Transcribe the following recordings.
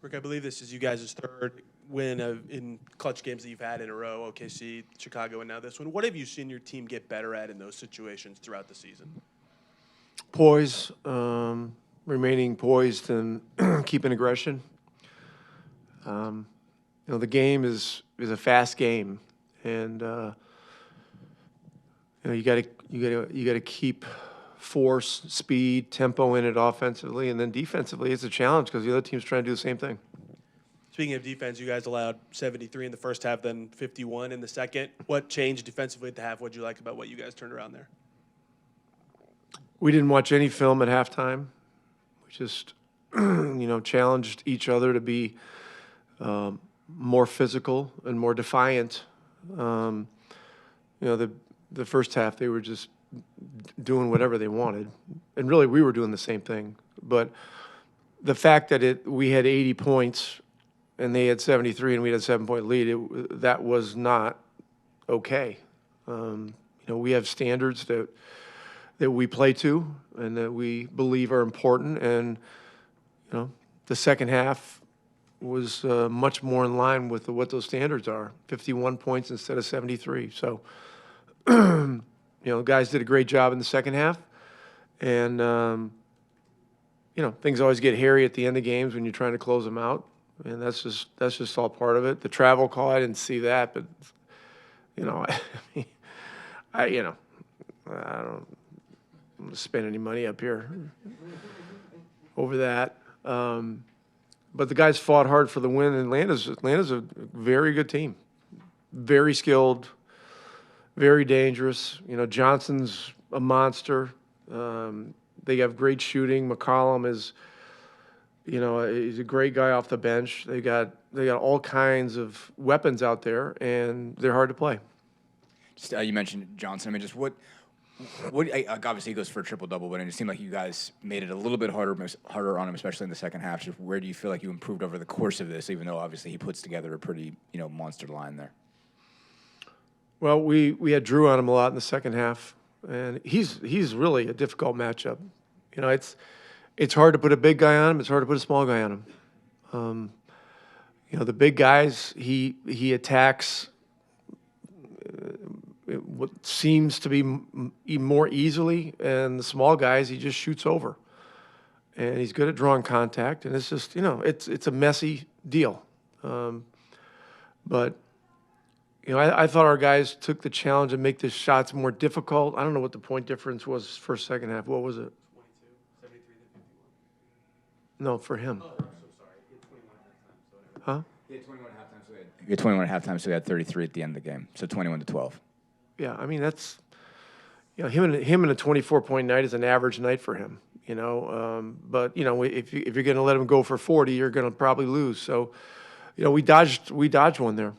Rick, I believe this is you guys' third win in clutch games that you've had in a row, OKC, Chicago, and now this one. What have you seen your team get better at in those situations throughout the season? Poise, remaining poised and keeping aggression. The game is a fast game, and you got to keep force, speed, tempo in it offensively, and then defensively it's a challenge because the other team's trying to do the same thing. Speaking of defense, you guys allowed 73 in the first half, then 51 in the second. What changed defensively at the half? What did you like about what you guys turned around there? We didn't watch any film at halftime. We just, challenged each other to be more physical and more defiant. The first half they were just doing whatever they wanted, and really we were doing the same thing. But the fact that we had 80 points and they had 73 and we had a 7-point lead, that was not okay. We have standards that we play to and that we believe are important, and the second half was much more in line with what those standards are. 51 points instead of 73. So guys did a great job in the second half, and things always get hairy at the end of games when you're trying to close them out, and that's just all part of it. The travel call, I didn't see that, but I don't spend any money up here over that. But the guys fought hard for the win. Atlanta's a very good team, very skilled, very dangerous. Johnson's a monster. They have great shooting. McCollum is, he's a great guy off the bench. They got all kinds of weapons out there, and they're hard to play. Just, you mentioned Johnson. I mean, just what obviously he goes for a triple-double, but it seemed like you guys made it a little bit harder on him, especially in the second half. Just where do you feel like you improved over the course of this, even though obviously he puts together a pretty, monster line there? Well, we had Drew on him a lot in the second half, and he's really a difficult matchup. It's hard to put a big guy on him. It's hard to put a small guy on him. The big guys, he attacks what seems to be more easly, and the small guys he just shoots over. And he's good at drawing contact, and it's just it's a messy deal. But I thought our guys took the challenge and make the shots more difficult. I don't know what the point difference was first, second half. What was it? 22, 73 to 51. No, for him. Oh, I'm so sorry. He had 21 at halftime, so whatever. Huh? He had 21 at halftime, so he had 33 at the end of the game. So 21-12. Yeah, I mean that's him in a 24-point night is an average night for him. But if you're going to let him go for 40, you're going to probably lose. So we dodged one there.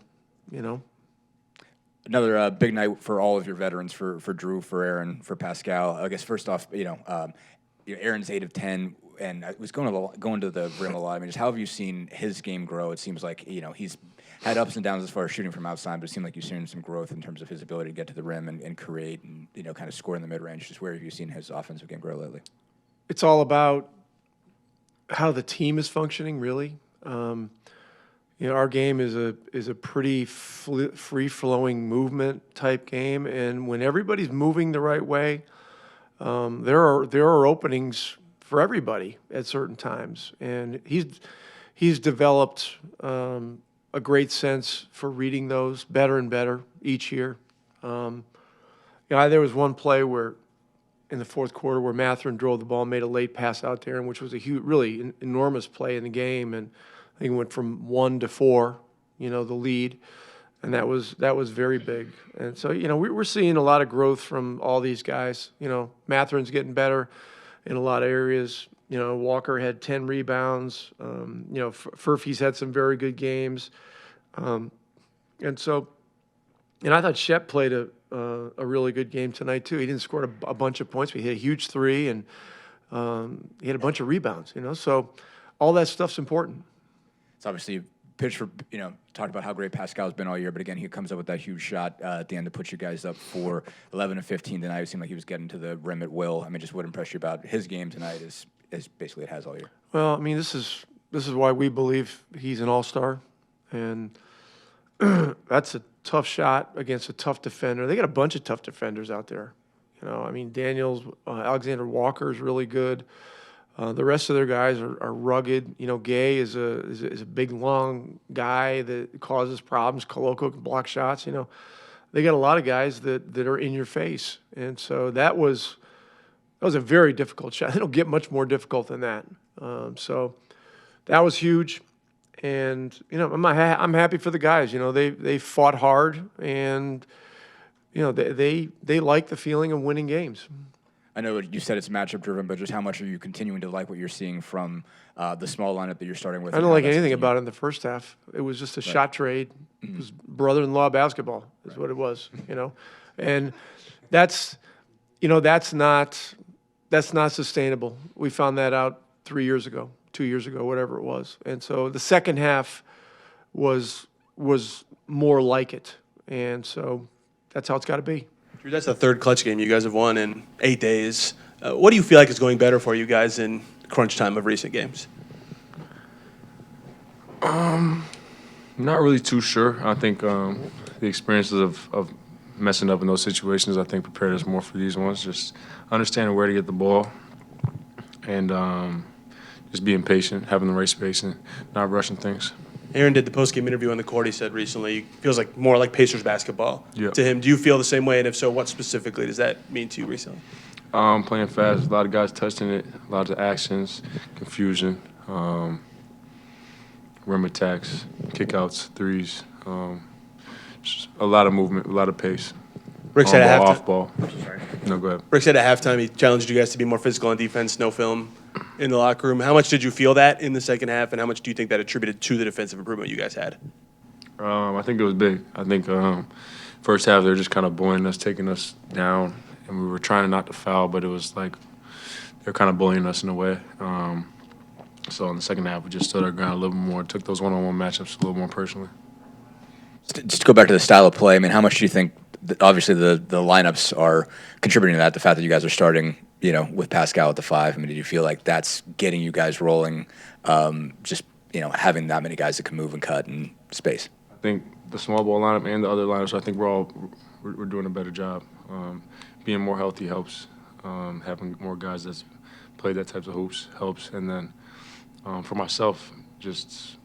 Another big night for all of your veterans, for Drew, for Aaron, for Pascal. I guess first off, Aaron's 8 of 10, and was going to the rim a lot. I mean, just how have you seen his game grow? It seems like he's had ups and downs as far as shooting from outside, but it seemed like you've seen some growth in terms of his ability to get to the rim and create and kind of score in the mid range. Just where have you seen his offensive game grow lately? It's all about how the team is functioning, really. Our game is a pretty free-flowing movement type game, and when everybody's moving the right way, there are openings for everybody at certain times, and he's developed a great sense for reading those better and better each year. There was one play where in the fourth quarter where Mathurin drove the ball, made a late pass out there, and which was a huge, really enormous play in the game, and I think it went from 1 to 4, the lead, and that was very big. And so we're seeing a lot of growth from all these guys. Mathurin's getting better in a lot of areas. Walker had 10 rebounds. Furphy's had some very good games, and I thought Shep played a really good game tonight too. He didn't score a bunch of points, but he hit a huge 3, and he had a bunch of rebounds. So all that stuff's important. It's obviously pitched for, talked about how great Pascal's been all year, but again, he comes up with that huge shot at the end to put you guys up for 11 of 15 tonight. It seemed like he was getting to the rim at will. I mean, just what impressed you about his game tonight is basically it has all year. Well, I mean, this is this is why we believe he's an all-star, and that's a tough shot against a tough defender. They got a bunch of tough defenders out there. I mean, Daniels, Alexander Walker is really good. The rest of their guys are rugged. Gay is a big, long guy that causes problems. Koloko can block shots. They got a lot of guys that are in your face, and so that was a very difficult shot. They don't get much more difficult than that. So that was huge, and I'm happy for the guys. They fought hard, and they like the feeling of winning games. I know you said it's matchup driven, but just how much are you continuing to like what you're seeing from the small lineup that you're starting with? I don't like anything about it in the first half. It was just a shot trade. It was brother-in-law basketball is what it was, And that's not sustainable. We found that out 3 years ago, 2 years ago, whatever it was. And so the second half was more like it. And so that's how it's got to be. Drew, that's the third clutch game you guys have won in 8 days. What do you feel like is going better for you guys in crunch time of recent games? Not really too sure. I think the experiences of messing up in those situations, I think, prepared us more for these ones. Just understanding where to get the ball and just being patient, having the right space, and not rushing things. Aaron did the postgame interview on the court. He said recently it feels like more like Pacers basketball Yep. to him. Do you feel the same way? And if so, what specifically does that mean to you recently? Playing fast, a lot of guys touching it, a lot of actions, confusion, rim attacks, kickouts, threes, just a lot of movement, a lot of pace. Rick said at halftime. Off ball. No, go ahead. Rick said at halftime he challenged you guys to be more physical on defense, no film in the locker room. How much did you feel that in the second half, and how much do you think that attributed to the defensive improvement you guys had? I think it was big. I think first half they were just kind of bullying us, taking us down, and we were trying not to foul, but it was like they were kind of bullying us in a way. So in the second half, we just stood our ground a little more, took those one-on-one matchups a little more personally. Just to go back to the style of play, I mean, how much do you think, obviously the lineups are contributing to that, the fact that you guys are starting, with Pascal at the 5? I mean, did you feel like that's getting you guys rolling, just, having that many guys that can move and cut and space? I think the small ball lineup and the other lineups, I think we're doing a better job. Being more healthy helps. Having more guys that's played that types of hoops helps. And then for myself, just,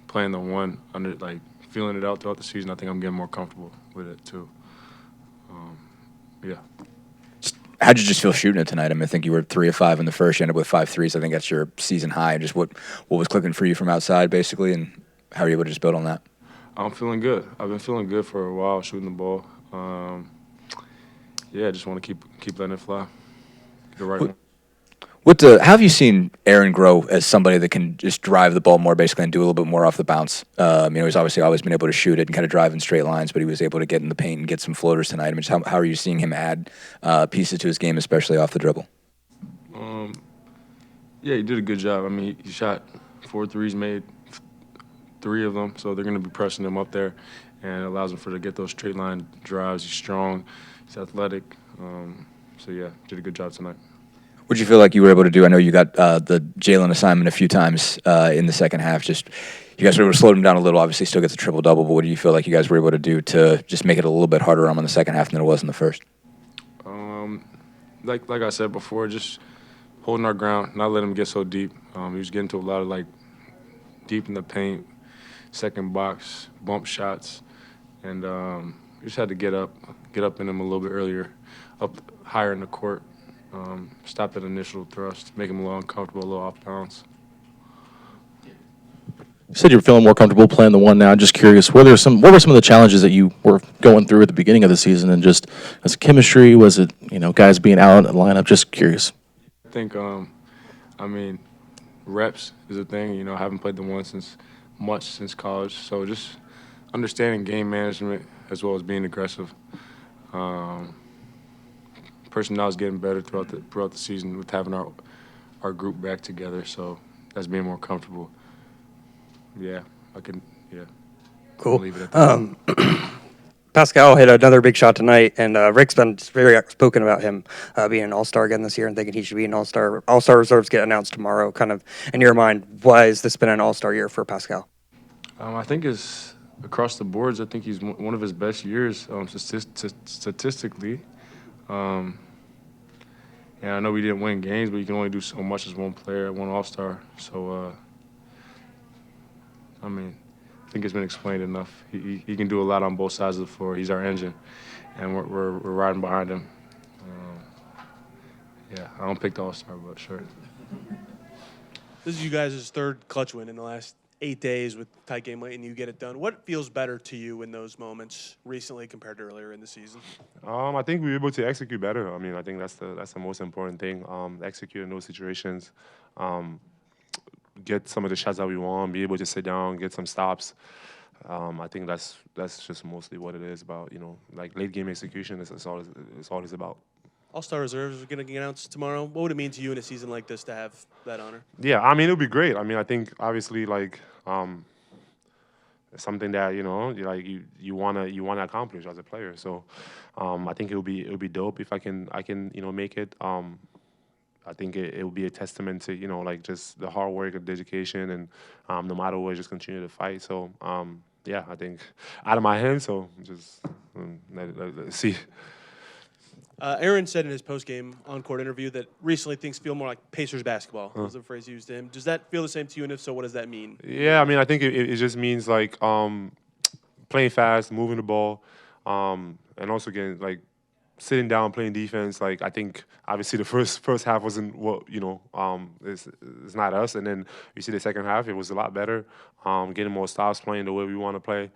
playing the one under, like, feeling it out throughout the season, I think I'm getting more comfortable with it too. Yeah. How'd you just feel shooting it tonight? I mean, I think you were 3 of 5 in the first. You ended up with 5 threes. I think that's your season high. Just what was clicking for you from outside, basically, and how are you able to just build on that? I'm feeling good. I've been feeling good for a while shooting the ball. I just want to keep letting it fly. The right one. How have you seen Aaron grow as somebody that can just drive the ball more, basically, and do a little bit more off the bounce? He's obviously always been able to shoot it and kind of drive in straight lines, but he was able to get in the paint and get some floaters tonight. I mean, just how are you seeing him add pieces to his game, especially off the dribble? He did a good job. I mean, he shot 4 threes, made 3 of them, so they're going to be pressing him up there, and it allows him to get those straight line drives. He's strong, he's athletic. Did a good job tonight. What did you feel like you were able to do? I know you got the Jalen assignment a few times in the second half. Just you guys were able to slow him down a little. Obviously, still gets a triple-double, but what do you feel like you guys were able to do to just make it a little bit harder on him in the second half than it was in the first? Like I said before, just holding our ground, not letting him get so deep. He was getting to a lot of deep in the paint, second box, bump shots, and we just had to get up in him a little bit earlier, up higher in the court. Stop that initial thrust, make him a little uncomfortable, a little off balance. You said you're feeling more comfortable playing the one now. Just curious, what were some of the challenges that you were going through at the beginning of the season, and just as chemistry? Was it guys being out in the lineup? Just curious. I think reps is a thing. I haven't played the one since college, so just understanding game management as well as being aggressive. Personnel is getting better throughout the season with having our group back together, so that's being more comfortable. Yeah, I can. Yeah. Cool. Leave it at that. Pascal hit another big shot tonight, and Rick's been very outspoken about him being an All-Star again this year and thinking he should be an All-Star. All-Star reserves get announced tomorrow. Kind of, in your mind, why has this been an All-Star year for Pascal? I think it's across the boards. I think he's one of his best years statistically. And I know we didn't win games, but you can only do so much as one player, one All-Star. So, I mean, I think it's been explained enough. He can do a lot on both sides of the floor. He's our engine, and we're riding behind him. Yeah, I don't pick the All-Star, but sure. This is you guys' third clutch win in the last 8 days with tight game late, and you get it done. What feels better to you in those moments recently compared to earlier in the season? I think we were able to execute better. I mean, I think that's the most important thing. Execute in those situations, get some of the shots that we want, be able to sit down, get some stops. I think that's just mostly what it is about. Like late game execution is all it's about. All-Star reserves are going to get announced tomorrow. What would it mean to you in a season like this to have that honor? Yeah, I mean, it would be great. I mean, I think obviously like it's something that you wanna accomplish as a player. So I think it would be dope if I can make it. I think it will be a testament to like just the hard work and dedication, and no matter what, just continue to fight. So yeah, I think out of my hands. So just let's see. Aaron said in his post-game on-court interview that recently things feel more like Pacers basketball. Was the phrase used to him. Does that feel the same to you? And if so, what does that mean? Yeah, I mean, I think it just means like playing fast, moving the ball, and also getting like sitting down, playing defense. Like I think obviously the first half wasn't what it's not us, and then you see the second half, it was a lot better. Getting more stops, playing the way we want to play.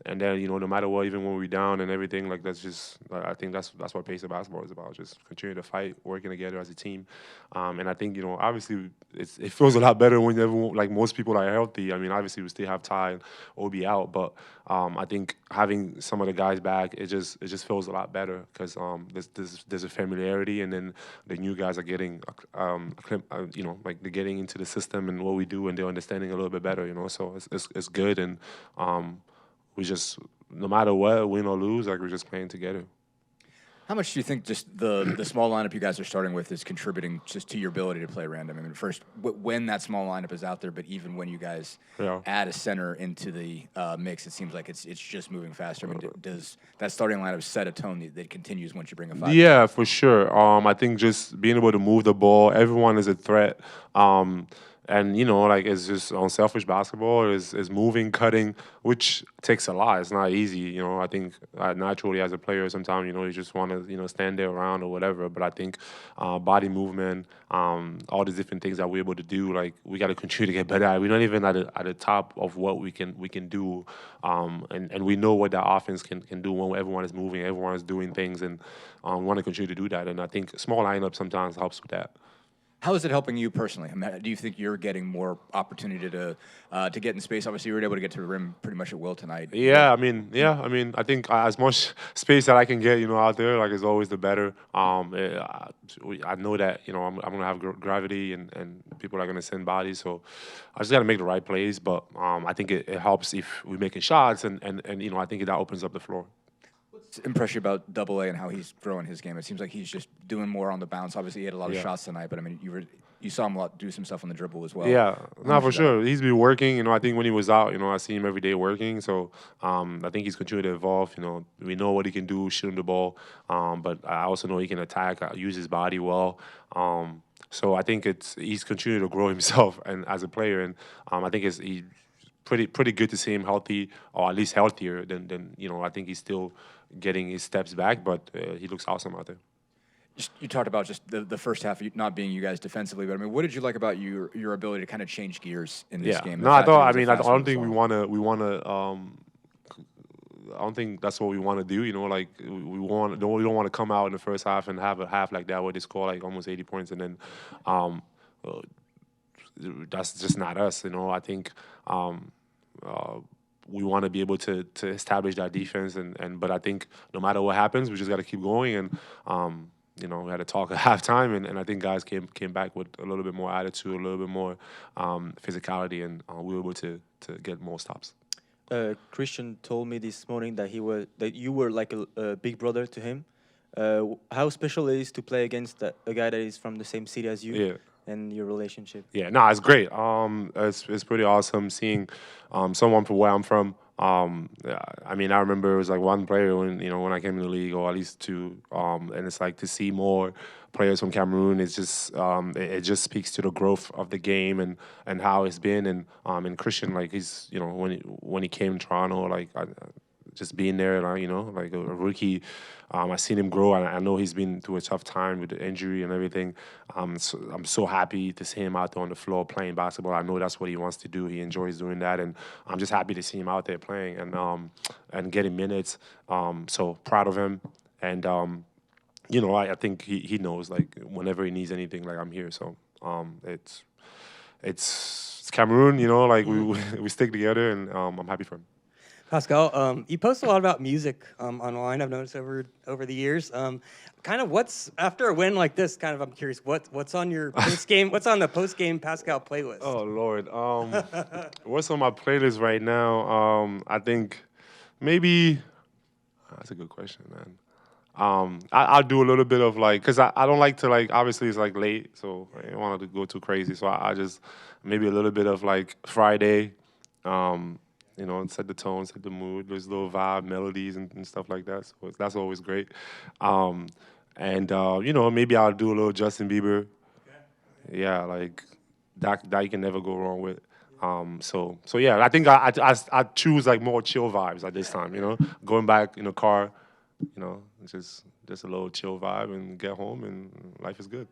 And then, no matter what, even when we're down and everything, like that's just, I think that's what Pacer basketball is about, just continue to fight, working together as a team. And I think, obviously it feels a lot better when everyone, like most people are healthy. I mean, obviously we still have Ty and Obi out, but I think having some of the guys back, it just feels a lot better because there's a familiarity, and then the new guys are getting, like they're getting into the system and what we do, and they're understanding a little bit better, so it's good. And we just, no matter what, win or lose, like we're just playing together. How much do you think just the small lineup you guys are starting with is contributing just to your ability to play random? I mean, first, when that small lineup is out there, but even when you guys add a center into the mix, it seems like it's just moving faster. I mean, does that starting lineup set a tone that continues once you bring a five? Yeah, for sure. I think just being able to move the ball, everyone is a threat. And, like it's just unselfish basketball. Is moving, cutting, which takes a lot. It's not easy. I think naturally as a player, sometimes, you just want to, stand there around or whatever. But I think body movement, all these different things that we're able to do, like we got to continue to get better at. We're not even at the top of what we can do. And we know what that offense can do when everyone is moving, everyone is doing things. And we want to continue to do that. And I think small lineup sometimes helps with that. How is it helping you personally? I mean, do you think you're getting more opportunity to get in space? Obviously, you were able to get to the rim pretty much at will tonight. Yeah, I mean, I think as much space that I can get, out there, like, is always the better. I know that, I'm going to have gravity and people are going to send bodies, so I just got to make the right plays. But I think it helps if we're making shots, and I think that opens up the floor. Impress you about Double A and how he's growing his game? It seems like he's just doing more on the bounce. Obviously, he had a lot of shots tonight, but I mean, you saw him do some stuff on the dribble as well. Yeah, no, for sure. He's been working. I think when he was out, I see him every day working. So I think he's continuing to evolve. We know what he can do, shooting the ball, but I also know he can attack, use his body well. So I think he's continuing to grow himself and as a player, and I think it's pretty good to see him healthy, or at least healthier than I think he's still getting his steps back, but he looks awesome out there. You talked about just the first half not being you guys defensively, but I mean, what did you like about your ability to kind of change gears in this game? No, I don't think we want to. I don't think that's what we want to do. Like we don't want to come out in the first half and have a half like that where they score like almost 80 points, and then that's just not us. I think. We want to be able to establish that defense, but I think no matter what happens, we just got to keep going. And we had to talk at halftime, and I think guys came back with a little bit more attitude, a little bit more physicality, and we were able to get more stops. Christian told me this morning that you were like a big brother to him. How special it is to play against a guy that is from the same city as you, Yeah. and your relationship. Yeah, no, it's great. It's pretty awesome seeing someone from where I'm from. Yeah, I mean, I remember it was like one player when I came in the league, or at least two. And it's like to see more players from Cameroon. It's just it just speaks to the growth of the game and how it's been. And Christian, like he's when he came to Toronto, like just being there, like a rookie. I seen him grow, and I know he's been through a tough time with the injury and everything. So I'm so happy to see him out there on the floor playing basketball. I know that's what he wants to do. He enjoys doing that, and I'm just happy to see him out there playing and getting minutes. So proud of him, and I think he knows, like, whenever he needs anything, like, I'm here. So it's Cameroon, like we stick together, and I'm happy for him. Pascal, you post a lot about music online. I've noticed over the years. Kind of what's after a win like this? Kind of, I'm curious what's on your post game. What's on the post game Pascal playlist? Oh Lord, what's on my playlist right now? I think maybe that's a good question, man. I'll do a little bit of like, cause I don't like to, like, obviously it's like late, so I don't want to go too crazy. So I just maybe a little bit of like Friday. Set the tone, set the mood. There's little vibe, melodies, and stuff like that. So that's always great. Maybe I'll do a little Justin Bieber. Yeah, like that you can never go wrong with. So yeah, I think I choose like more chill vibes at this time. Going back in the car, just a little chill vibe and get home, and life is good.